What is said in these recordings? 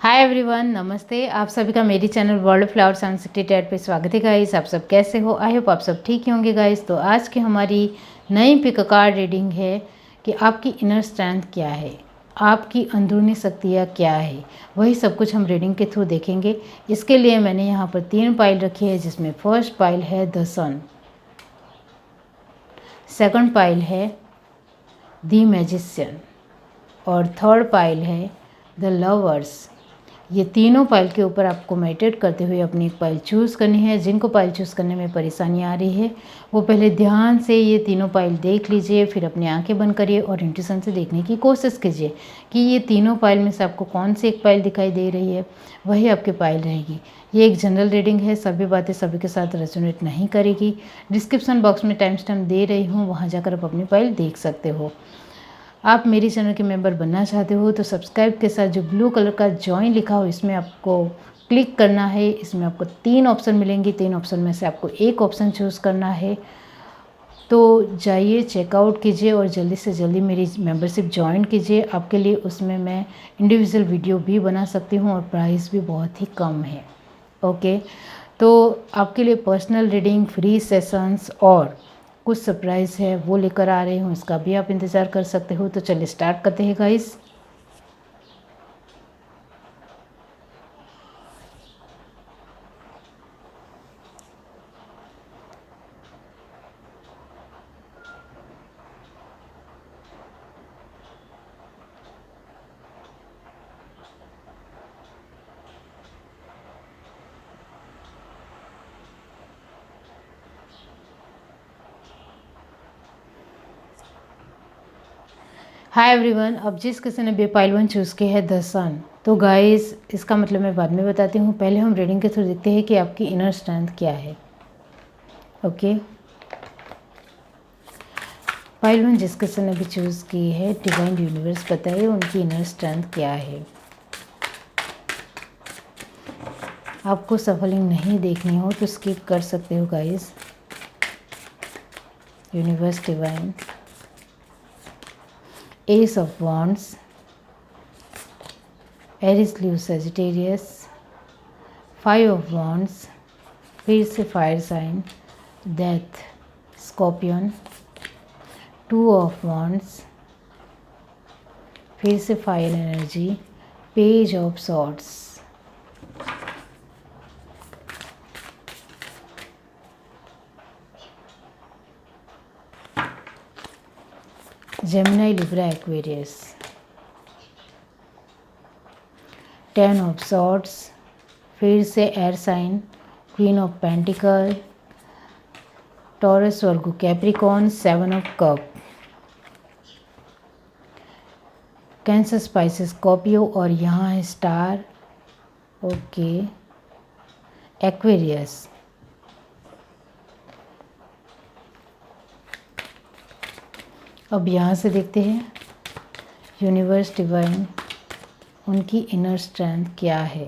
Hi everyone, नमस्ते। आप सभी का मेरी चैनल वर्ल्ड फ्लावर अनसिक्रेटेड पे स्वागत है गाइस। आप सब कैसे हो? आई होप आप सब ठीक ही होंगे गाइस। तो आज की हमारी नई पिक कार्ड रीडिंग है कि आपकी इनर स्ट्रेंथ क्या है, आपकी अंदरूनी शक्तियाँ क्या है, वही सब कुछ हम रीडिंग के थ्रू देखेंगे। इसके लिए मैंने यहाँ पर 3 पाइल रखी है, जिसमें फर्स्ट पाइल है द सन, सेकंड पाइल है द मैजिशियन और थर्ड पाइल है द लवर्स। ये तीनों पाइल के ऊपर आपको मेडिटेट करते हुए अपनी एक पाइल चूज़ करनी है। जिनको पाइल चूज़ करने में परेशानी आ रही है वो पहले ध्यान से ये तीनों पाइल देख लीजिए, फिर अपनी आंखें बंद करिए और इंट्यूशन से देखने की कोशिश कीजिए कि ये तीनों पाइल में से आपको कौन सी एक पाइल दिखाई दे रही है, वही आपकी पाइल रहेगी। ये एक जनरल रीडिंग है, सभी बातें सभी के साथ रेजोनेट नहीं करेगी। डिस्क्रिप्शन बॉक्स में टाइम स्टैम्प दे रही हूँ, वहाँ जाकर आप अपनी पाइल देख सकते हो। आप मेरी चैनल के मेंबर बनना चाहते हो तो सब्सक्राइब के साथ जो ब्लू कलर का ज्वाइन लिखा हो इसमें आपको क्लिक करना है। इसमें आपको 3 ऑप्शन मिलेंगे, 3 ऑप्शन में से आपको एक ऑप्शन चूज़ करना है। तो जाइए, चेकआउट कीजिए और जल्दी से जल्दी मेरी मेंबरशिप ज्वाइन कीजिए। आपके लिए उसमें मैं इंडिविजुअल वीडियो भी बना सकती हूँ और प्राइस भी बहुत ही कम है। ओके, तो आपके लिए पर्सनल रीडिंग, फ्री सेशंस और कुछ सरप्राइज़ है वो लेकर आ रही हूँ, इसका भी आप इंतज़ार कर सकते हो। तो चलिए स्टार्ट करते हैं गाइस। हाय एवरीवन, अब जिस किसी ने भी पाइल 1 चूज़ किया है द सन, तो गाइस इसका मतलब मैं बाद में बताती हूँ। पहले हम रीडिंग के थ्रू देखते हैं कि आपकी इनर स्ट्रेंथ क्या है। ओके, पाइल 1 जिस किसी ने भी चूज़ की है, डिवाइन यूनिवर्स बताइए उनकी इनर स्ट्रेंथ क्या है। आपको सफलिंग नहीं देखनी हो तो स्किप कर सकते हो guys. Universe divine, ace of wands, Aries Leo Sagittarius, 5 of wands, फिर से fire sign, death scorpion, 2 of wands, फिर से fire energy, page of swords, Gemini Libra Aquarius, 10 of swords, फिर से air sign, queen of pentacle, Taurus Virgo Capricorn, 7 of cup, Cancer Pisces Scorpio और यहाँ है star. Okay, Aquarius, अब यहाँ से देखते हैं यूनिवर्स डिवाइन उनकी इनर स्ट्रेंथ क्या है।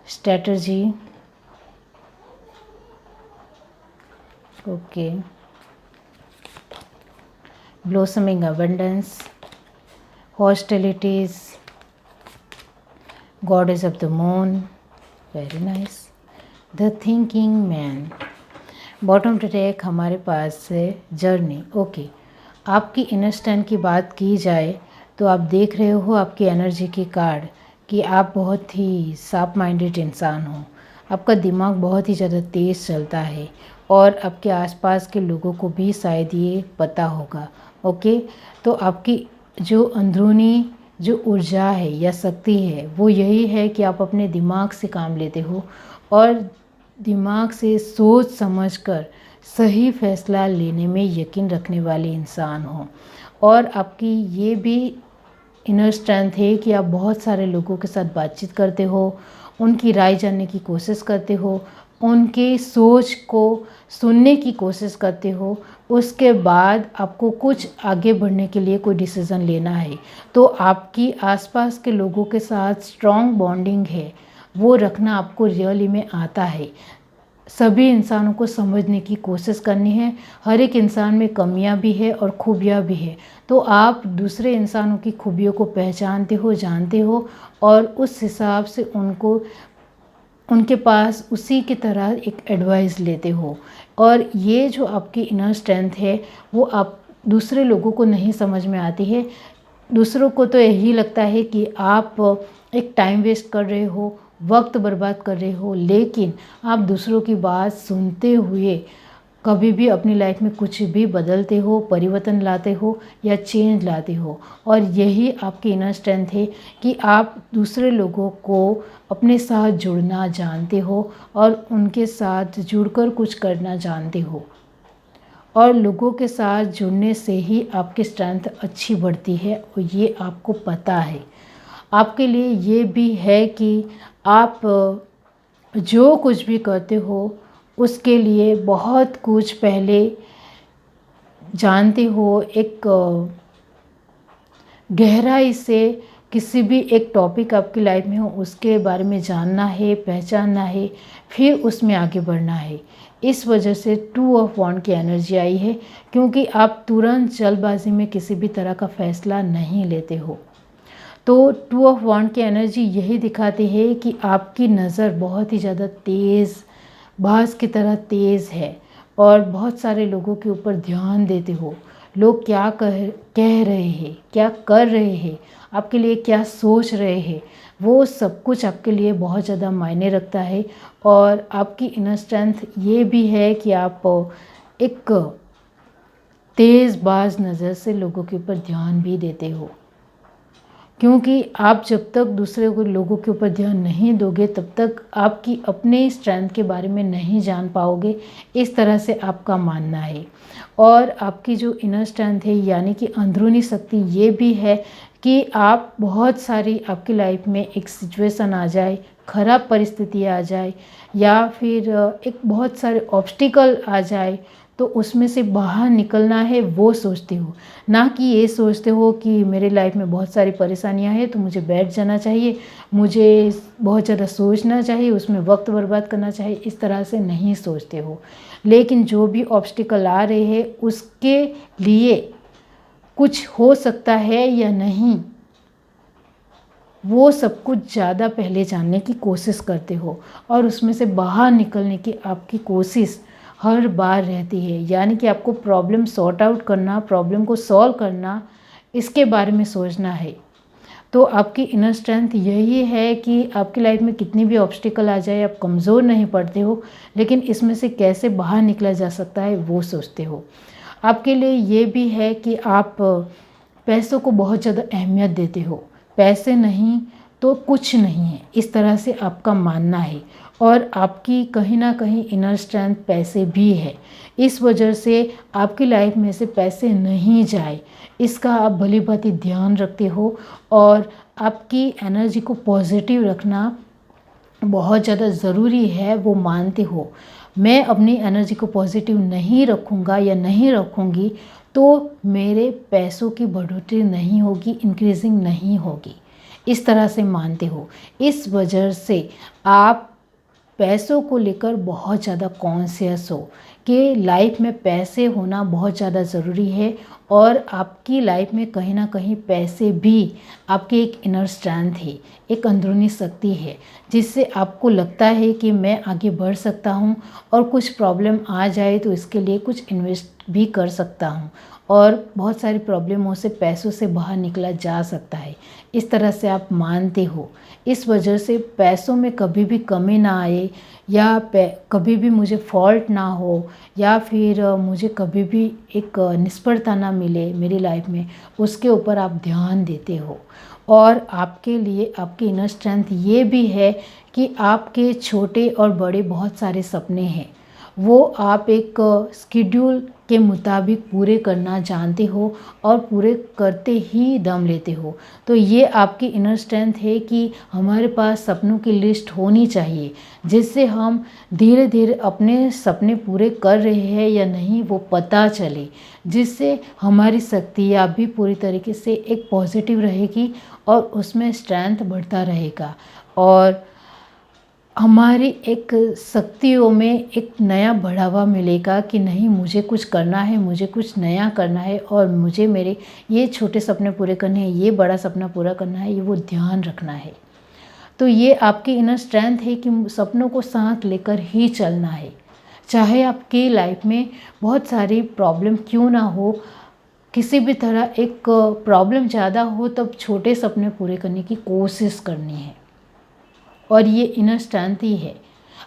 Strategy, okay, blossoming abundance, hostilities, goddess of the moon, very nice, the thinking man. Bottom track हमारे पास है जर्नी। ओके, आपकी इनर स्ट्रेंथ की बात की जाए तो आप देख रहे हो आपकी एनर्जी की कार्ड कि आप बहुत ही शार्प माइंडेड इंसान हो। आपका दिमाग बहुत ही ज़्यादा तेज़ चलता है और आपके आसपास के लोगों को भी शायद ये पता होगा। ओके, तो आपकी जो अंदरूनी जो ऊर्जा है या शक्ति है वो यही है कि आप अपने दिमाग से काम लेते हो और दिमाग से सोच समझकर सही फैसला लेने में यकीन रखने वाले इंसान हो। और आपकी ये भी इनर स्ट्रेंथ है कि आप बहुत सारे लोगों के साथ बातचीत करते हो, उनकी राय जानने की कोशिश करते हो, उनके सोच को सुनने की कोशिश करते हो। उसके बाद आपको कुछ आगे बढ़ने के लिए कोई डिसीज़न लेना है तो आपकी आसपास के लोगों के साथ स्ट्रॉन्ग बॉन्डिंग है वो रखना आपको रियली में आता है। सभी इंसानों को समझने की कोशिश करनी है। हर एक इंसान में कमियां भी है और खूबियां भी है। तो आप दूसरे इंसानों की खूबियों को पहचानते हो, जानते हो और उस हिसाब से उनके पास उसी की तरह एक एडवाइस लेते हो। और ये जो आपकी इनर स्ट्रेंथ है वो आप दूसरे लोगों को नहीं समझ में आती है। दूसरों को तो यही लगता है कि आप एक टाइम वेस्ट कर रहे हो, वक्त बर्बाद कर रहे हो, लेकिन आप दूसरों की बात सुनते हुए कभी भी अपनी लाइफ में कुछ भी बदलते हो, परिवर्तन लाते हो या चेंज लाते हो। और यही आपकी इनर स्ट्रेंथ है कि आप दूसरे लोगों को अपने साथ जुड़ना जानते हो और उनके साथ जुड़कर कुछ करना जानते हो। और लोगों के साथ जुड़ने से ही आपकी स्ट्रेंथ अच्छी बढ़ती है और ये आपको पता है। आपके लिए ये भी है कि आप जो कुछ भी करते हो उसके लिए बहुत कुछ पहले जानते हो। एक गहराई से किसी भी एक टॉपिक आपकी लाइफ में हो उसके बारे में जानना है, पहचानना है, फिर उसमें आगे बढ़ना है। इस वजह से 2 ऑफ वांड की एनर्जी आई है, क्योंकि आप तुरंत जल्दबाजी में किसी भी तरह का फैसला नहीं लेते हो। तो 2 ऑफ वांड की एनर्जी यही दिखाती है कि आपकी नज़र बहुत ही ज़्यादा तेज़, बाज की तरह तेज़ है और बहुत सारे लोगों के ऊपर ध्यान देते हो। लोग क्या कह रहे हैं, क्या कर रहे हैं, आपके लिए क्या सोच रहे हैं, वो सब कुछ आपके लिए बहुत ज़्यादा मायने रखता है। और आपकी इनर स्ट्रेंथ ये भी है कि आप एक तेज़ बाज नज़र से लोगों के ऊपर ध्यान भी देते हो, क्योंकि आप जब तक दूसरे लोगों के ऊपर ध्यान नहीं दोगे तब तक आपकी अपने स्ट्रेंथ के बारे में नहीं जान पाओगे। इस तरह से आपका मानना है। और आपकी जो इनर स्ट्रेंथ है यानी कि अंदरूनी शक्ति ये भी है कि आप बहुत सारी आपकी लाइफ में एक सिचुएशन आ जाए, ख़राब परिस्थिति आ जाए या फिर एक बहुत सारे ऑब्स्टिकल आ जाए तो उसमें से बाहर निकलना है वो सोचते हो, ना कि ये सोचते हो कि मेरे लाइफ में बहुत सारी परेशानियां हैं तो मुझे बैठ जाना चाहिए, मुझे बहुत ज़्यादा सोचना चाहिए, उसमें वक्त बर्बाद करना चाहिए। इस तरह से नहीं सोचते हो। लेकिन जो भी ऑब्स्टिकल आ रहे हैं उसके लिए कुछ हो सकता है या नहीं, वो सब कुछ ज़्यादा पहले जानने की कोशिश करते हो और उसमें से बाहर निकलने की आपकी कोशिश हर बार रहती है। यानी कि आपको प्रॉब्लम सॉर्ट आउट करना, प्रॉब्लम को सॉल्व करना, इसके बारे में सोचना है। तो आपकी इनर स्ट्रेंथ यही है कि आपकी लाइफ में कितनी भी ऑब्स्टिकल आ जाए आप कमज़ोर नहीं पड़ते हो, लेकिन इसमें से कैसे बाहर निकला जा सकता है वो सोचते हो। आपके लिए ये भी है कि आप पैसों को बहुत ज़्यादा अहमियत देते हो। पैसे नहीं तो कुछ नहीं है, इस तरह से आपका मानना है। और आपकी कहीं ना कहीं इनर स्ट्रेंथ पैसे भी है। इस वजह से आपकी लाइफ में से पैसे नहीं जाए इसका आप भली भांति ध्यान रखते हो। और आपकी एनर्जी को पॉजिटिव रखना बहुत ज़्यादा ज़रूरी है वो मानते हो। मैं अपनी एनर्जी को पॉजिटिव नहीं रखूँगा या नहीं रखूँगी तो मेरे पैसों की बढ़ोतरी नहीं होगी, इंक्रीजिंग नहीं होगी, इस तरह से मानते हो। इस वजह से आप पैसों को लेकर बहुत ज़्यादा कॉन्शियस हो कि लाइफ में पैसे होना बहुत ज़्यादा ज़रूरी है। और आपकी लाइफ में कहीं ना कहीं पैसे भी आपकी एक इनर स्ट्रेंथ है, एक अंदरूनी शक्ति है, जिससे आपको लगता है कि मैं आगे बढ़ सकता हूँ और कुछ प्रॉब्लम आ जाए तो इसके लिए कुछ इन्वेस्ट भी कर सकता हूँ और बहुत सारी प्रॉब्लमों से, पैसों से बाहर निकला जा सकता है। इस तरह से आप मानते हो। इस वजह से पैसों में कभी भी कमी ना आए या कभी भी मुझे फॉल्ट ना हो या फिर मुझे कभी भी एक निष्फलता ना मिले मेरी लाइफ में, उसके ऊपर आप ध्यान देते हो। और आपके लिए आपकी इनर स्ट्रेंथ ये भी है कि आपके छोटे और बड़े बहुत सारे सपने हैं, वो आप एक स्केड्यूल के मुताबिक पूरे करना जानते हो और पूरे करते ही दम लेते हो। तो ये आपकी इनर स्ट्रेंथ है कि हमारे पास सपनों की लिस्ट होनी चाहिए, जिससे हम धीरे धीरे अपने सपने पूरे कर रहे हैं या नहीं वो पता चले, जिससे हमारी शक्तियाँ भी पूरी तरीके से एक पॉजिटिव रहेगी और उसमें स्ट्रेंथ बढ़ता रहेगा। और हमारी एक शक्तियों में एक नया बढ़ावा मिलेगा कि नहीं, मुझे कुछ करना है, मुझे कुछ नया करना है और मुझे मेरे ये छोटे सपने पूरे करने हैं, ये बड़ा सपना पूरा करना है, ये वो ध्यान रखना है। तो ये आपकी इनर स्ट्रेंथ है कि सपनों को साथ लेकर ही चलना है। चाहे आपकी लाइफ में बहुत सारी प्रॉब्लम क्यों ना हो, किसी भी तरह एक प्रॉब्लम ज़्यादा हो, तब छोटे सपने पूरे करने की कोशिश करनी है। और ये इनर स्ट्रेंथ ही है।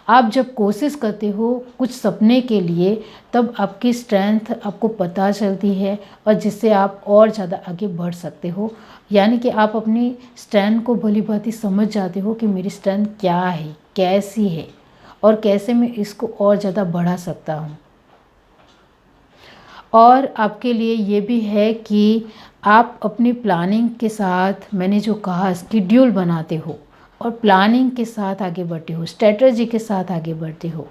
आप जब कोशिश करते हो कुछ सपने के लिए, तब आपकी स्ट्रेंथ आपको पता चलती है और जिससे आप और ज़्यादा आगे बढ़ सकते हो। यानी कि आप अपनी स्ट्रेंथ को भली भांति समझ जाते हो कि मेरी स्ट्रेंथ क्या है, कैसी है और कैसे मैं इसको और ज़्यादा बढ़ा सकता हूँ। और आपके लिए ये भी है कि आप अपनी प्लानिंग के साथ, मैंने जो कहा, शेड्यूल बनाते हो और प्लानिंग के साथ आगे बढ़ते हो, स्ट्रेटजी के साथ आगे बढ़ते हो।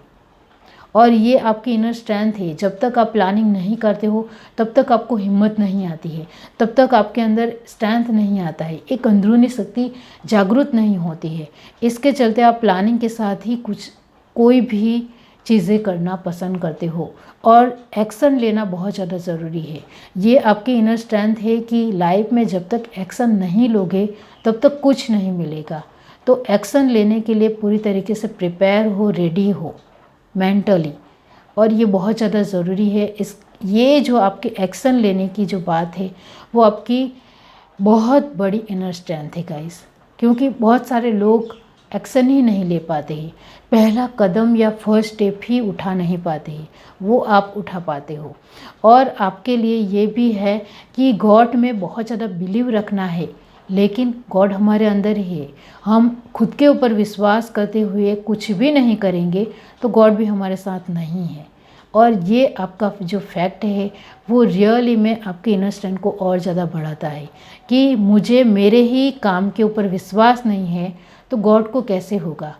और ये आपकी इनर स्ट्रेंथ है। जब तक आप प्लानिंग नहीं करते हो तब तक आपको हिम्मत नहीं आती है, तब तक आपके अंदर स्ट्रेंथ नहीं आता है, एक अंदरूनी शक्ति जागृत नहीं होती है। इसके चलते आप प्लानिंग के साथ ही कोई भी चीज़ें करना पसंद करते हो और एक्शन लेना बहुत ज़्यादा ज़रूरी है। ये आपकी इनर स्ट्रेंथ है कि लाइफ में जब तक एक्शन नहीं लोगे तब तक कुछ नहीं मिलेगा। तो एक्शन लेने के लिए पूरी तरीके से प्रिपेयर हो, रेडी हो मेंटली, और ये बहुत ज़्यादा ज़रूरी है। ये जो आपके एक्शन लेने की जो बात है वो आपकी बहुत बड़ी इनर स्ट्रेंथ है गाइस। क्योंकि बहुत सारे लोग एक्शन ही नहीं ले पाते हैं, पहला कदम या फर्स्ट स्टेप ही उठा नहीं पाते हैं, वो आप उठा पाते हो। और आपके लिए ये भी है कि गॉड में बहुत ज़्यादा बिलीव रखना है, लेकिन गॉड हमारे अंदर ही है। हम खुद के ऊपर विश्वास करते हुए कुछ भी नहीं करेंगे तो गॉड भी हमारे साथ नहीं है। और ये आपका जो फैक्ट है वो रियली में आपके इनर स्ट्रेंथ को और ज़्यादा बढ़ाता है कि मुझे मेरे ही काम के ऊपर विश्वास नहीं है तो गॉड को कैसे होगा।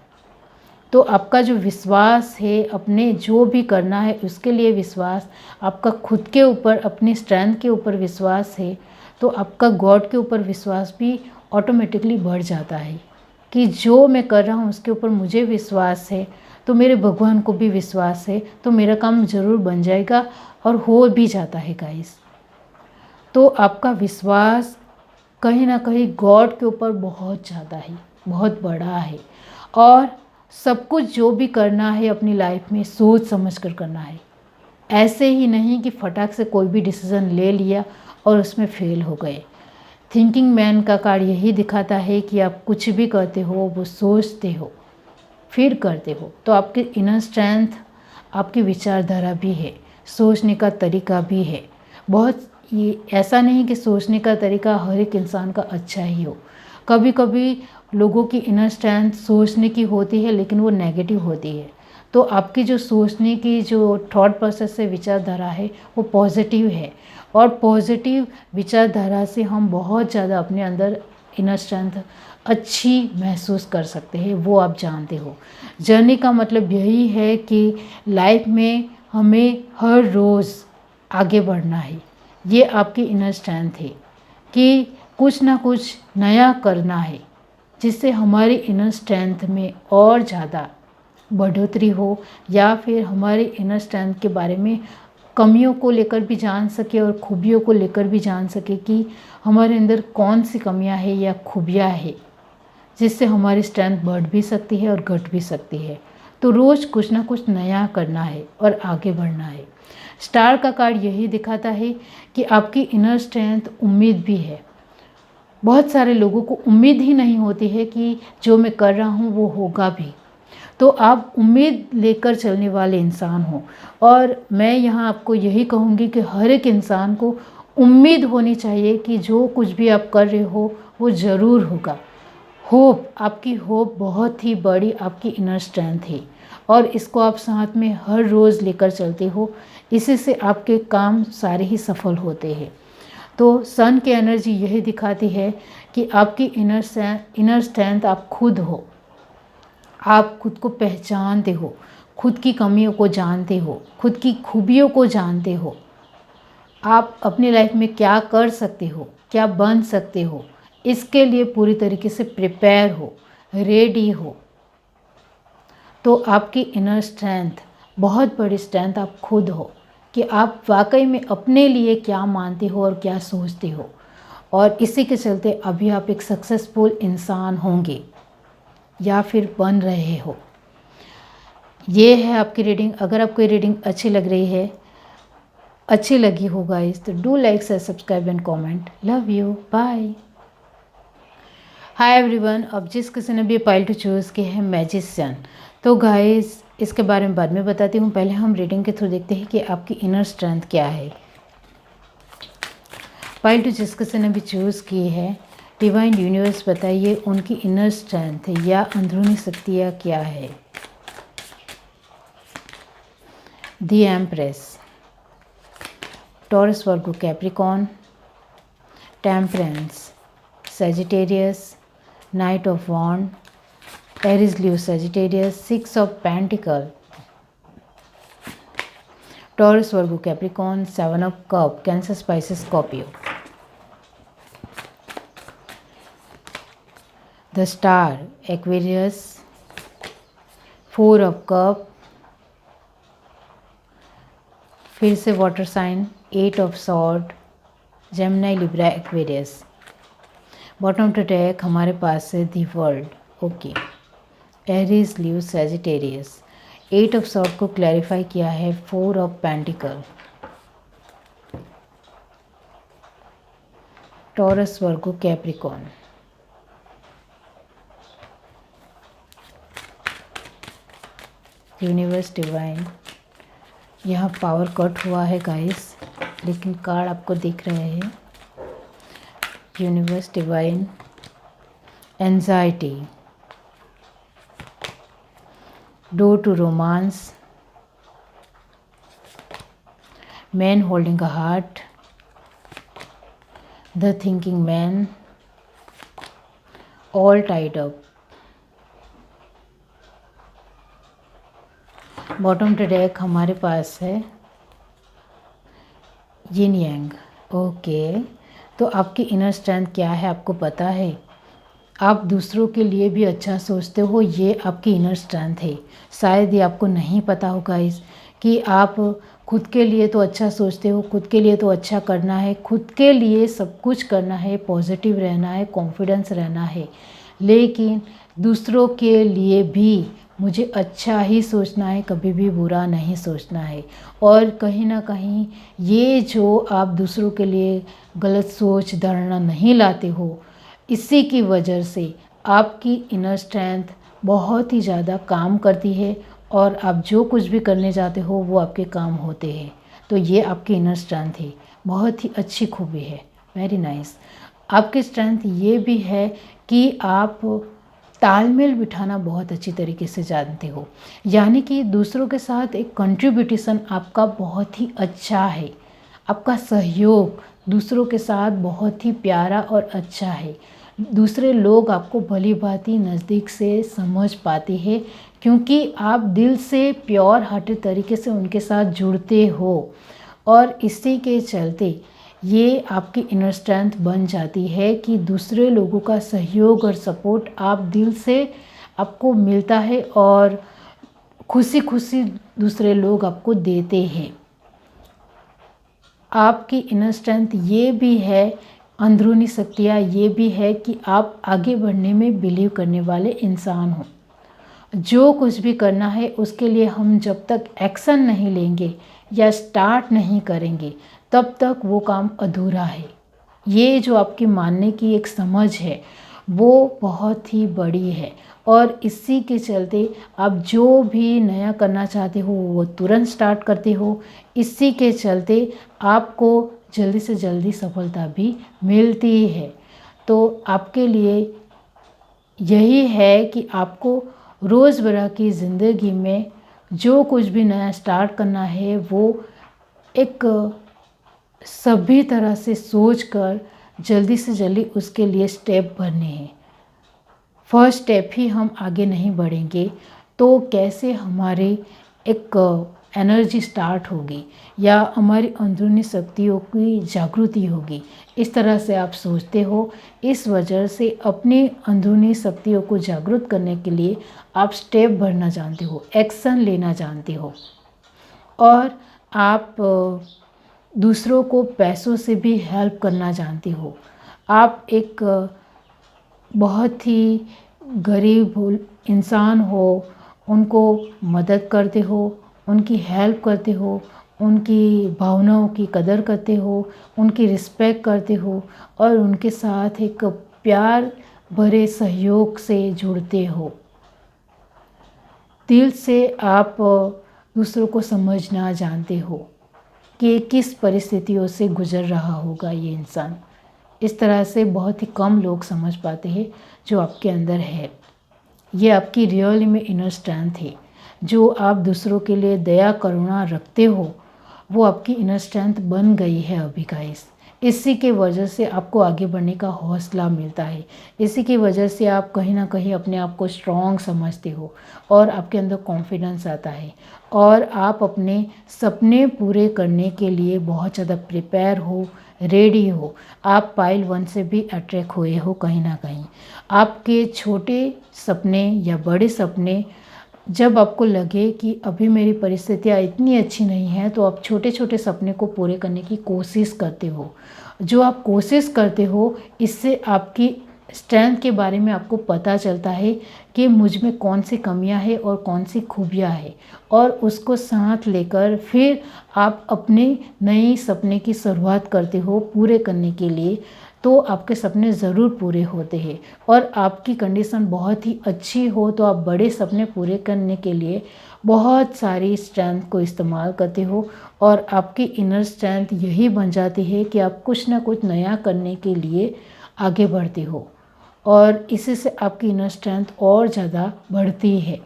तो आपका जो विश्वास है, अपने जो भी करना है उसके लिए विश्वास, आपका खुद के ऊपर, अपनी स्ट्रेंथ के ऊपर विश्वास है, तो आपका गॉड के ऊपर विश्वास भी ऑटोमेटिकली बढ़ जाता है कि जो मैं कर रहा हूँ उसके ऊपर मुझे विश्वास है, तो मेरे भगवान को भी विश्वास है, तो मेरा काम ज़रूर बन जाएगा और हो भी जाता है गाइस। तो आपका विश्वास कहीं ना कहीं गॉड के ऊपर बहुत ज़्यादा है, बहुत बड़ा है। और सब कुछ जो भी करना है अपनी लाइफ में सोच समझ कर करना है, ऐसे ही नहीं कि फटाक से कोई भी डिसीज़न ले लिया और उसमें फेल हो गए। थिंकिंग मैन का कार्ड यही दिखाता है कि आप कुछ भी करते हो वो सोचते हो फिर करते हो। तो आपकी इनर स्ट्रेंथ, आपकी विचारधारा भी है, सोचने का तरीका भी है। बहुत ये ऐसा नहीं कि सोचने का तरीका हर एक इंसान का अच्छा ही हो। कभी कभी लोगों की इनर स्ट्रेंथ सोचने की होती है लेकिन वो नेगेटिव होती है। तो आपकी जो सोचने की जो थॉट प्रोसेस से विचारधारा है वो पॉजिटिव है, और पॉजिटिव विचारधारा से हम बहुत ज़्यादा अपने अंदर इनर स्ट्रेंथ अच्छी महसूस कर सकते हैं, वो आप जानते हो। जर्नी का मतलब यही है कि लाइफ में हमें हर रोज़ आगे बढ़ना है। ये आपकी इनर स्ट्रेंथ है कि कुछ ना कुछ नया करना है जिससे हमारी इनर स्ट्रेंथ में और ज़्यादा बढ़ोतरी हो, या फिर हमारी इनर स्ट्रेंथ के बारे में कमियों को लेकर भी जान सके और खूबियों को लेकर भी जान सके कि हमारे अंदर कौन सी कमियां है या खूबियां है, जिससे हमारी स्ट्रेंथ बढ़ भी सकती है और घट भी सकती है। तो रोज़ कुछ ना कुछ नया करना है और आगे बढ़ना है। स्टार का कार्ड यही दिखाता है कि आपकी इनर स्ट्रेंथ उम्मीद भी है। बहुत सारे लोगों को उम्मीद ही नहीं होती है कि जो मैं कर रहा हूँ वो होगा भी। तो आप उम्मीद लेकर चलने वाले इंसान हो, और मैं यहाँ आपको यही कहूँगी कि हर एक इंसान को उम्मीद होनी चाहिए कि जो कुछ भी आप कर रहे हो वो ज़रूर होगा। होप, आपकी होप बहुत ही बड़ी आपकी इनर स्ट्रेंथ है, और इसको आप साथ में हर रोज़ लेकर चलते हो। इसी से आपके काम सारे ही सफल होते हैं। तो सन की एनर्जी यही दिखाती है कि आपकी इनर स्ट्रेंथ आप खुद हो। आप खुद को पहचानते हो, खुद की कमियों को जानते हो, खुद की खूबियों को जानते हो। आप अपनी लाइफ में क्या कर सकते हो, क्या बन सकते हो, इसके लिए पूरी तरीके से प्रिपेयर हो, रेडी हो। तो आपकी इनर स्ट्रेंथ, बहुत बड़ी स्ट्रेंथ आप खुद हो कि आप वाकई में अपने लिए क्या मानते हो और क्या सोचते हो, और इसी के चलते अभी आप एक सक्सेसफुल इंसान होंगे या फिर बन रहे हो। ये है आपकी रीडिंग। अगर आपको ये रीडिंग अच्छी लग रही है, अच्छी लगी हो गाइस, तो do like, share, subscribe and comment. Love you, bye. Hi everyone. अब जिस किसी ने भी पाइल टू चूज़ की है मैजिशियन, तो गाइस इसके बारे में बाद में बताती हूँ। पहले हम रीडिंग के थ्रू देखते हैं कि आपकी इनर स्ट्रेंथ क्या है। पाइल टू जिस किसी ने भी चूज़ की है, डिवाइन यूनिवर्स बताइए उनकी इनर स्ट्रेंथ या अंदरूनी शक्तियाँ क्या है। The Empress, Taurus, Virgo, Capricorn, temperance, Sagittarius, knight of wand, Aries, Leo, Sagittarius, six of pentacle, Taurus, Virgo, Capricorn, seven of cup, Cancer, Pisces, Scorpio. The star, Aquarius, four of cup, फिर से water sign, eight of sword, Gemini, Libra, Aquarius. Bottom to deck हमारे पास है the world, okay, Aries, Leo, Sagittarius. Eight of sword को clarify किया है four of pentacle, Taurus, Virgo, Capricorn. Universe, divine, यहाँ power cut हुआ है guys, लेकिन कार्ड आपको दिख रहे हैं। Universe, divine, anxiety, door to romance, man holding a heart, the thinking man, all tied up. Bottom to deck हमारे पास है यिन यांग, ओके। तो आपकी इनर स्ट्रेंथ क्या है आपको पता है। आप दूसरों के लिए भी अच्छा सोचते हो, ये आपकी इनर स्ट्रेंथ है। शायद ये आपको नहीं पता होगा इस कि आप खुद के लिए तो अच्छा सोचते हो, खुद के लिए तो अच्छा करना है, खुद के लिए सब कुछ करना है, पॉजिटिव रहना है, कॉन्फिडेंस रहना है, लेकिन दूसरों के लिए भी मुझे अच्छा ही सोचना है, कभी भी बुरा नहीं सोचना है। और कहीं ना कहीं ये जो आप दूसरों के लिए गलत सोच धारणा नहीं लाते हो, इसी की वजह से आपकी इनर स्ट्रेंथ बहुत ही ज़्यादा काम करती है, और आप जो कुछ भी करने जाते हो वो आपके काम होते हैं। तो ये आपकी इनर स्ट्रेंथ है, बहुत ही अच्छी खूबी है, वेरी नाइस। आपकी स्ट्रेंथ ये भी है कि आप तालमेल बिठाना बहुत अच्छी तरीके से जानते हो, यानी कि दूसरों के साथ एक कंट्रीब्यूशन आपका बहुत ही अच्छा है। आपका सहयोग दूसरों के साथ बहुत ही प्यारा और अच्छा है। दूसरे लोग आपको भली भांति नज़दीक से समझ पाते हैं, क्योंकि आप दिल से प्योर हार्टेड तरीके से उनके साथ जुड़ते हो, और इसी के चलते ये आपकी इनर स्ट्रेंथ बन जाती है कि दूसरे लोगों का सहयोग और सपोर्ट आप दिल से आपको मिलता है, और खुशी खुशी दूसरे लोग आपको देते हैं। आपकी इनर स्ट्रेंथ ये भी है, अंदरूनी शक्तियाँ ये भी है कि आप आगे बढ़ने में बिलीव करने वाले इंसान हो। जो कुछ भी करना है उसके लिए हम जब तक एक्शन नहीं लेंगे या स्टार्ट नहीं करेंगे, तब तक वो काम अधूरा है। ये जो आपकी मानने की एक समझ है वो बहुत ही बड़ी है, और इसी के चलते आप जो भी नया करना चाहते हो वो तुरंत स्टार्ट करते हो। इसी के चलते आपको जल्दी से जल्दी सफलता भी मिलती है। तो आपके लिए यही है कि आपको रोज़मर्रा की ज़िंदगी में जो कुछ भी नया स्टार्ट करना है वो एक सभी तरह से सोचकर जल्दी से जल्दी उसके लिए स्टेप भरने हैं। फर्स्ट स्टेप ही हम आगे नहीं बढ़ेंगे तो कैसे हमारे एक एनर्जी स्टार्ट होगी या हमारी अंदरूनी शक्तियों की जागृति होगी, इस तरह से आप सोचते हो। इस वजह से अपनी अंदरूनी शक्तियों को जागृत करने के लिए आप स्टेप बढ़ना जानते हो, एक्शन लेना जानते हो। और आप दूसरों को पैसों से भी हेल्प करना जानते हो। आप एक बहुत ही गरीब इंसान हो, उनको मदद करते हो, उनकी हेल्प करते हो, उनकी भावनाओं की कदर करते हो, उनकी रिस्पेक्ट करते हो और उनके साथ एक प्यार भरे सहयोग से जुड़ते हो। दिल से आप दूसरों को समझना जानते हो कि किस परिस्थितियों से गुजर रहा होगा ये इंसान। इस तरह से बहुत ही कम लोग समझ पाते हैं जो आपके अंदर है। ये आपकी रियल में इनर स्ट्रेंथ है। जो आप दूसरों के लिए दया करुणा रखते हो वो आपकी इनर स्ट्रेंथ बन गई है अभी गाइस। इसी के वजह से आपको आगे बढ़ने का हौसला मिलता है। इसी की वजह से आप कहीं ना कहीं अपने आप को स्ट्रॉन्ग समझते हो और आपके अंदर कॉन्फिडेंस आता है और आप अपने सपने पूरे करने के लिए बहुत ज़्यादा प्रिपेयर हो, रेडी हो। आप पाइल 1 से भी अट्रैक्ट हुए हो कहीं ना कहीं। आपके छोटे सपने या बड़े सपने, जब आपको लगे कि अभी मेरी परिस्थितियाँ इतनी अच्छी नहीं हैं, तो आप छोटे छोटे सपने को पूरे करने की कोशिश करते हो। जो आप कोशिश करते हो इससे आपकी स्ट्रेंथ के बारे में आपको पता चलता है कि मुझ में कौन सी कमियां हैं और कौन सी खूबियां हैं, और उसको साथ लेकर फिर आप अपने नए सपने की शुरुआत करते हो पूरे करने के लिए। तो आपके सपने ज़रूर पूरे होते हैं और आपकी कंडीशन बहुत ही अच्छी हो तो आप बड़े सपने पूरे करने के लिए बहुत सारी स्ट्रेंथ को इस्तेमाल करते हो और आपकी इनर स्ट्रेंथ यही बन जाती है कि आप कुछ ना कुछ नया करने के लिए आगे बढ़ते हो और इसी से आपकी इनर स्ट्रेंथ और ज़्यादा बढ़ती है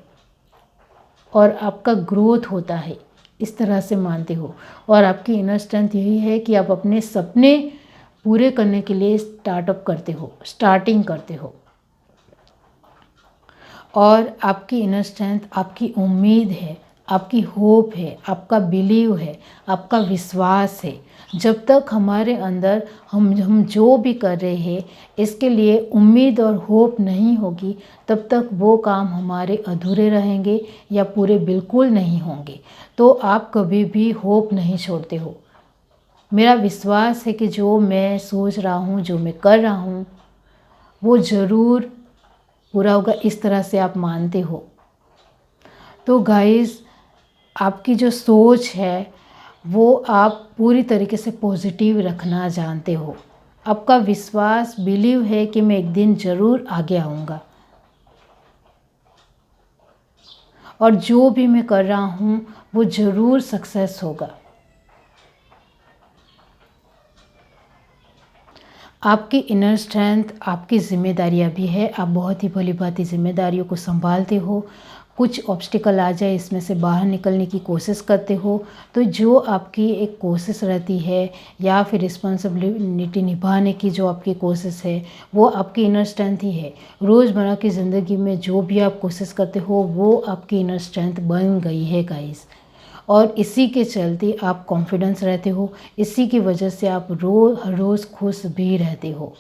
और आपका ग्रोथ होता है। इस तरह से मानते हो और आपकी इनर स्ट्रेंथ यही है कि आप अपने सपने पूरे करने के लिए स्टार्टिंग करते हो। और आपकी इनर स्ट्रेंथ आपकी उम्मीद है, आपकी होप है, आपका बिलीव है, आपका विश्वास है। जब तक हमारे अंदर हम जो भी कर रहे हैं इसके लिए उम्मीद और होप नहीं होगी, तब तक वो काम हमारे अधूरे रहेंगे या पूरे बिल्कुल नहीं होंगे। तो आप कभी भी होप नहीं छोड़ते हो। मेरा विश्वास है कि जो मैं सोच रहा हूँ, जो मैं कर रहा हूँ वो ज़रूर पूरा होगा, इस तरह से आप मानते हो। तो गाइस, आपकी जो सोच है वो आप पूरी तरीके से पॉजिटिव रखना जानते हो। आपका विश्वास बिलीव है कि मैं एक दिन ज़रूर आगे आऊँगा और जो भी मैं कर रहा हूँ वो ज़रूर सक्सेस होगा। आपकी इनर स्ट्रेंथ आपकी ज़िम्मेदारियाँ भी है। आप बहुत ही भली भांति ज़िम्मेदारियों को संभालते हो। कुछ ऑब्स्टिकल आ जाए इसमें से बाहर निकलने की कोशिश करते हो। तो जो आपकी एक कोशिश रहती है या फिर रिस्पॉन्सिबिलिटी निभाने की जो आपकी कोशिश है वो आपकी इनर स्ट्रेंथ ही है। रोज़मर्रा की ज़िंदगी में जो भी आप कोशिश करते हो वो आपकी इनर स्ट्रेंथ बन गई है गाइस। और इसी के चलते आप कॉन्फिडेंस रहते हो। इसी की वजह से आप हर रोज़ खुश भी रहते हो।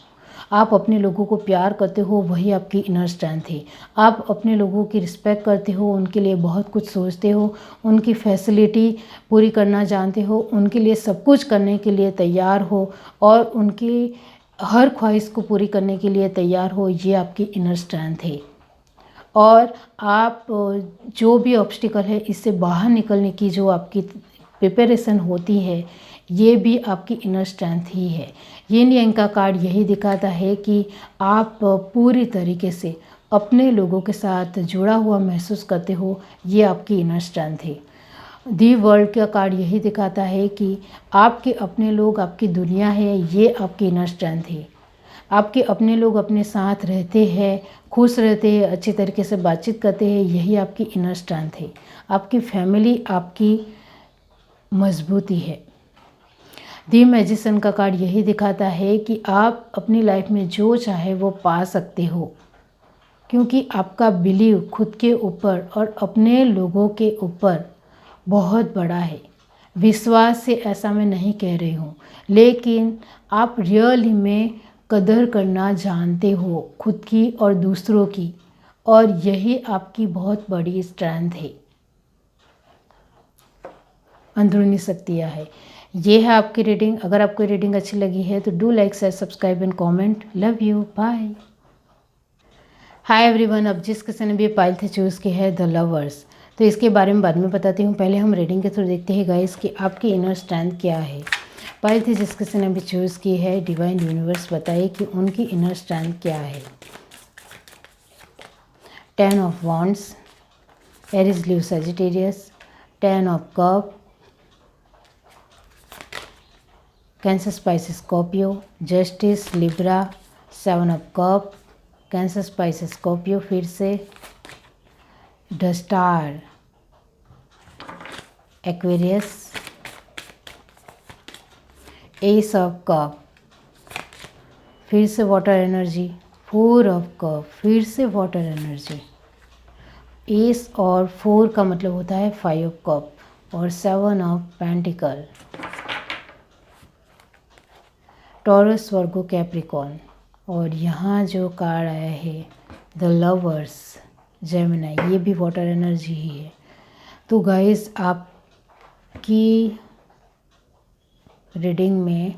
आप अपने लोगों को प्यार करते हो, वही आपकी इनर स्ट्रेंथ है। आप अपने लोगों की रिस्पेक्ट करते हो, उनके लिए बहुत कुछ सोचते हो, उनकी फैसिलिटी पूरी करना जानते हो, उनके लिए सब कुछ करने के लिए तैयार हो और उनकी हर ख्वाहिश को पूरी करने के लिए तैयार हो। ये आपकी इनर स्ट्रेंथ है। और आप जो भी ऑब्स्टिकल है इससे बाहर निकलने की जो आपकी प्रिपरेशन होती है ये भी आपकी इनर स्ट्रेंथ ही है। यिन यांग का कार्ड यही दिखाता है कि आप पूरी तरीके से अपने लोगों के साथ जुड़ा हुआ महसूस करते हो। ये आपकी इनर स्ट्रेंथ है। दी वर्ल्ड का कार्ड यही दिखाता है कि आपके अपने लोग आपकी दुनिया है। ये आपकी इनर स्ट्रेंथ है। आपके अपने लोग अपने साथ रहते हैं, खुश रहते हैं, अच्छी तरीके से बातचीत करते हैं। यही आपकी इनर स्ट्रेंथ है। आपकी फैमिली आपकी मजबूती है। दी मैजिशियन का कार्ड यही दिखाता है कि आप अपनी लाइफ में जो चाहे वो पा सकते हो, क्योंकि आपका बिलीव खुद के ऊपर और अपने लोगों के ऊपर बहुत बड़ा है। विश्वास से ऐसा मैं नहीं कह रही हूँ, लेकिन आप रियली में कदर करना जानते हो खुद की और दूसरों की, और यही आपकी बहुत बड़ी स्ट्रेंथ है, अंदरूनी शक्तियाँ है। ये है आपकी रीडिंग। अगर आपको रीडिंग अच्छी लगी है तो do like, share, subscribe and comment. Love you, bye. Hi everyone, अब जिस किसी ने भी पाइल थे चूज़ की है द लवर्स, तो इसके बारे में बाद में बताती हूँ। पहले हम रीडिंग के थ्रू देखते हैं गाइस कि आपकी इनर स्ट्रेंथ क्या है। पाइल थी जिस किसी ने भी चूज़ की है, डिवाइन यूनिवर्स बताइए कि उनकी इनर स्ट्रेंथ क्या है। 10 of wands, Aries, Leo, Sagittarius, 10 of cup, Cancer, Pisces, Scorpio, justice, Libra, 7 of cup, Cancer, Pisces, Scorpio, फिर से the star, Aquarius, ace of cup, फिर से वाटर एनर्जी, 4 ऑफ कप, फिर से वाटर एनर्जी। एस और 4 का मतलब होता है 5 ऑफ कप और 7 of pentacle. Taurus, Virgo, Capricorn, और यहाँ जो कार्ड आया है द लवर्स, जेमिनी, ये भी वाटर एनर्जी ही है। तो गाइस आपकी रीडिंग में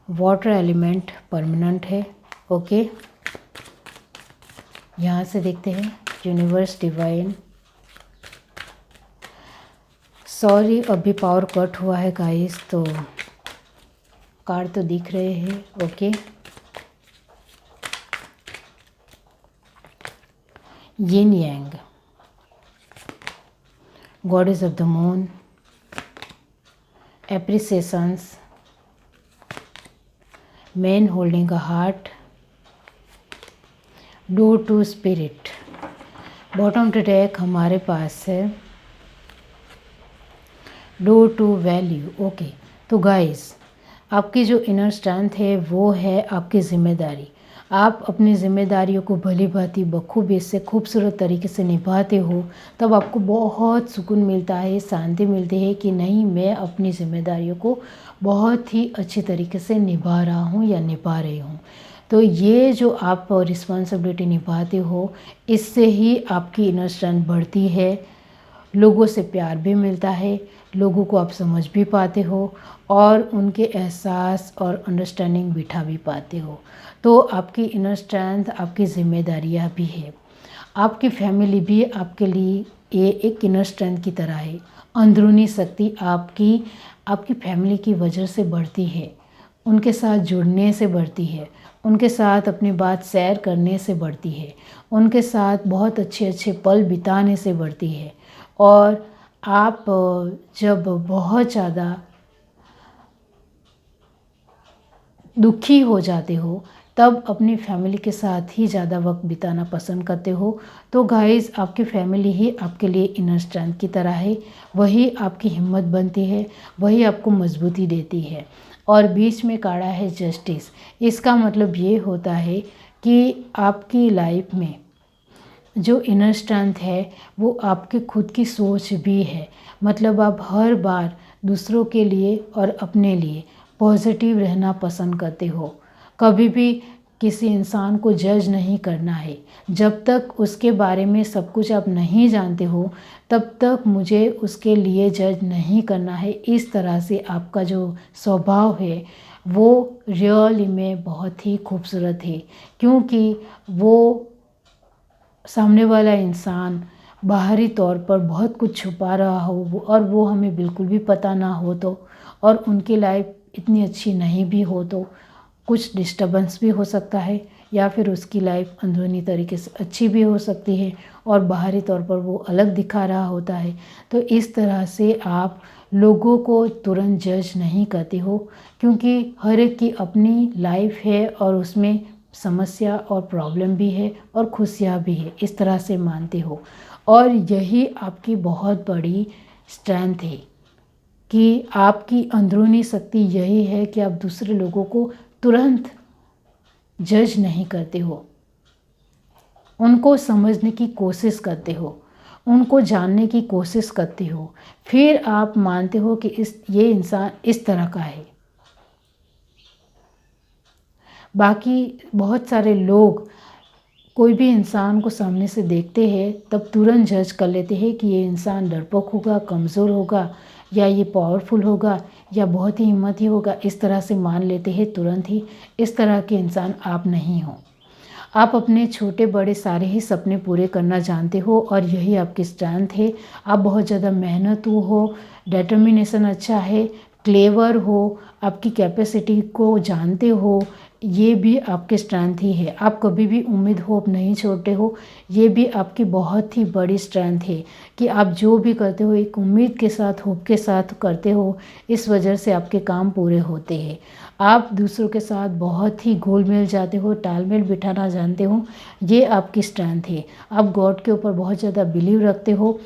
वाटर एलिमेंट परमानेंट है। ओके, यहाँ से देखते हैं यूनिवर्स, डिवाइन। सॉरी अभी पावर कट हुआ है गाइस, तो कार्ड तो दिख रहे हैं। Okay, yin yang, goddess of the moon, appreciations, man holding a heart, door to spirit. Bottom to deck हमारे पास है डोर टू वैल्यू। ओके, तो गाइस आपकी जो इनर स्ट्रेंथ है वो है आपकी ज़िम्मेदारी। आप अपनी ज़िम्मेदारियों को भली भांति बखूबी से खूबसूरत तरीके से निभाते हो, तब आपको बहुत सुकून मिलता है, शांति मिलती है कि नहीं, मैं अपनी ज़िम्मेदारियों को बहुत ही अच्छी तरीके से निभा रहा हूँ या निभा रही हूँ। तो ये जो आप रिस्पॉन्सिबिलिटी निभाते हो, इससे ही आपकी इनर स्ट्रेंथ बढ़ती है, लोगों से प्यार भी मिलता है, लोगों को आप समझ भी पाते हो और उनके एहसास और अंडरस्टैंडिंग बिठा भी पाते हो। तो आपकी इनर स्ट्रेंथ, आपकी जिम्मेदारियां भी है। आपकी फैमिली भी आपके लिए ये एक इनर स्ट्रेंथ की तरह है। अंदरूनी शक्ति आपकी फैमिली की वजह से बढ़ती है, उनके साथ जुड़ने से बढ़ती है, उनके साथ अपनी बात शेयर करने से बढ़ती है, उनके साथ बहुत अच्छे अच्छे पल बिताने से बढ़ती है। और आप जब बहुत ज़्यादा दुखी हो जाते हो, तब अपनी फैमिली के साथ ही ज़्यादा वक्त बिताना पसंद करते हो। तो गाइस, आपकी फैमिली ही आपके लिए इनर स्ट्रेंथ की तरह है, वही आपकी हिम्मत बनती है, वही आपको मजबूती देती है। और बीच में काढ़ा है जस्टिस। इसका मतलब ये होता है कि आपकी लाइफ में जो इनर स्ट्रेंथ है वो आपके खुद की सोच भी है। मतलब आप हर बार दूसरों के लिए और अपने लिए पॉजिटिव रहना पसंद करते हो। कभी भी किसी इंसान को जज नहीं करना है। जब तक उसके बारे में सब कुछ आप नहीं जानते हो, तब तक मुझे उसके लिए जज नहीं करना है। इस तरह से आपका जो स्वभाव है वो रियली में बहुत ही खूबसूरत है, क्योंकि वो सामने वाला इंसान बाहरी तौर पर बहुत कुछ छुपा रहा हो और वो हमें बिल्कुल भी पता ना हो, तो और उनकी लाइफ इतनी अच्छी नहीं भी हो, तो कुछ डिस्टर्बेंस भी हो सकता है, या फिर उसकी लाइफ अंदरूनी तरीके से अच्छी भी हो सकती है और बाहरी तौर पर वो अलग दिखा रहा होता है। तो इस तरह से आप लोगों को तुरंत जज नहीं करते हो, क्योंकि हर एक की अपनी लाइफ है और उसमें समस्या और प्रॉब्लम भी है और खुशियाँ भी है, इस तरह से मानते हो। और यही आपकी बहुत बड़ी स्ट्रेंथ है कि आपकी अंदरूनी शक्ति यही है कि आप दूसरे लोगों को तुरंत जज नहीं करते हो, उनको समझने की कोशिश करते हो, उनको जानने की कोशिश करते हो, फिर आप मानते हो कि ये इंसान इस तरह का है। बाकी बहुत सारे लोग कोई भी इंसान को सामने से देखते हैं तब तुरंत जज कर लेते हैं कि ये इंसान डरपोक होगा, कमज़ोर होगा, या ये पावरफुल होगा, या बहुत ही हिम्मती होगा। इस तरह से मान लेते हैं तुरंत ही। इस तरह के इंसान आप नहीं हो। आप अपने छोटे बड़े सारे ही सपने पूरे करना जानते हो और यही आपकी स्ट्रेंथ है। आप बहुत ज़्यादा मेहनतू हो, डिटर्मिनेशन अच्छा है, क्लेवर हो, आपकी कैपेसिटी को जानते हो, ये भी आपके स्ट्रेंथ ही है। आप कभी भी उम्मीद होप नहीं छोड़ते हो, ये भी आपकी बहुत ही बड़ी स्ट्रेंथ है कि आप जो भी करते हो एक उम्मीद के साथ, होप के साथ करते हो। इस वजह से आपके काम पूरे होते हैं। आप दूसरों के साथ बहुत ही घुल मिल जाते हो, तालमेल बिठाना जानते हो, ये आपकी स्ट्रेंथ है। आप गॉड के ऊपर बहुत ज़्यादा बिलीव रखते हो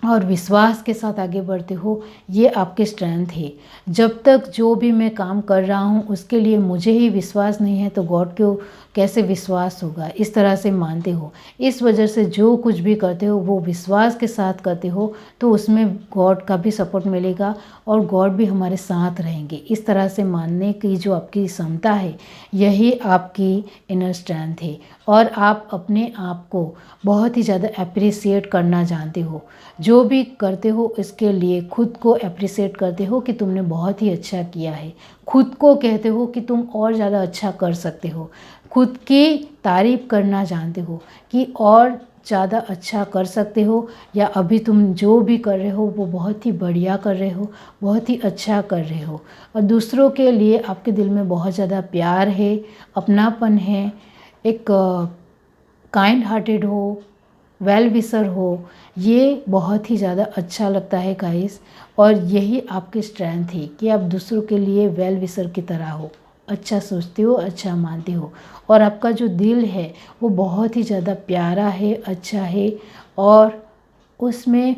और विश्वास के साथ आगे बढ़ते हो, ये आपकी स्ट्रेंथ है। जब तक जो भी मैं काम कर रहा हूँ उसके लिए मुझे ही विश्वास नहीं है तो गॉड को कैसे विश्वास होगा, इस तरह से मानते हो। इस वजह से जो कुछ भी करते हो वो विश्वास के साथ करते हो, तो उसमें गॉड का भी सपोर्ट मिलेगा और गॉड भी हमारे साथ रहेंगे। इस तरह से मानने की जो आपकी क्षमता है, यही आपकी इनर स्ट्रेंथ है। और आप अपने आप को बहुत ही ज़्यादा अप्रिसिएट करना जानते हो। जो भी करते हो इसके लिए खुद को अप्रिसिएट करते हो कि तुमने बहुत ही अच्छा किया है। खुद को कहते हो कि तुम और ज़्यादा अच्छा कर सकते हो। खुद की तारीफ़ करना जानते हो कि और ज़्यादा अच्छा कर सकते हो, या अभी तुम जो भी कर रहे हो वो बहुत ही बढ़िया कर रहे हो, बहुत ही अच्छा कर रहे हो। और दूसरों के लिए आपके दिल में बहुत ज़्यादा प्यार है, अपनापन है, एक काइंड हार्टेड हो, वेल विशर हो, ये बहुत ही ज़्यादा अच्छा लगता है गाइस। और यही आपकी स्ट्रेंथ है कि आप दूसरों के लिए वेल विशर की तरह हो, अच्छा सोचते हो, अच्छा मानते हो। और आपका जो दिल है वो बहुत ही ज़्यादा प्यारा है, अच्छा है, और उसमें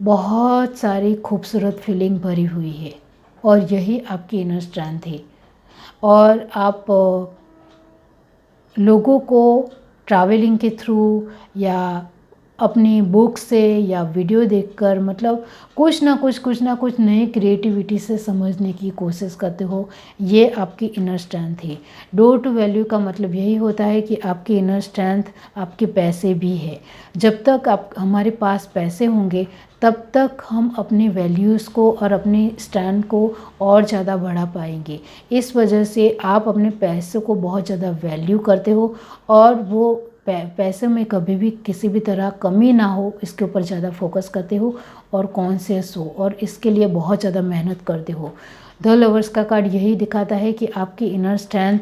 बहुत सारी खूबसूरत फीलिंग भरी हुई है, और यही आपकी इनर स्ट्रेंथ है। और आप लोगों को ट्रैवलिंग के थ्रू या अपनी बुक से या वीडियो देखकर, मतलब कुछ ना कुछ नई क्रिएटिविटी से समझने की कोशिश करते हो, ये आपकी इनर स्ट्रेंथ है। डोर टू वैल्यू का मतलब यही होता है कि आपकी इनर स्ट्रेंथ आपके पैसे भी है। जब तक हमारे पास पैसे होंगे तब तक हम अपनी वैल्यूज़ को और अपनी स्टैंड को और ज़्यादा बढ़ा पाएंगे। इस वजह से आप अपने पैसों को बहुत ज़्यादा वैल्यू करते हो, और वो पैसे में कभी भी किसी भी तरह कमी ना हो इसके ऊपर ज़्यादा फोकस करते हो, और कॉन्शियस हो, और इसके लिए बहुत ज़्यादा मेहनत करते हो। द लवर्स का कार्ड यही दिखाता है कि आपकी इनर स्ट्रेंथ,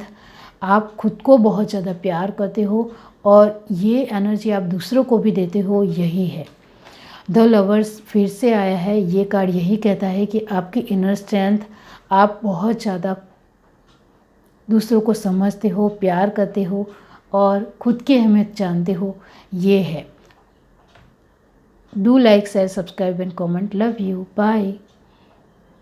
आप खुद को बहुत ज़्यादा प्यार करते हो, और ये एनर्जी आप दूसरों को भी देते हो, यही है। द लवर्स फिर से आया है। ये कार्ड यही कहता है कि आपकी इनर स्ट्रेंथ, आप बहुत ज़्यादा दूसरों को समझते हो, प्यार करते हो, और खुद की अहमियत जानते हो, ये है। Do like, share, subscribe and comment. Love you, bye.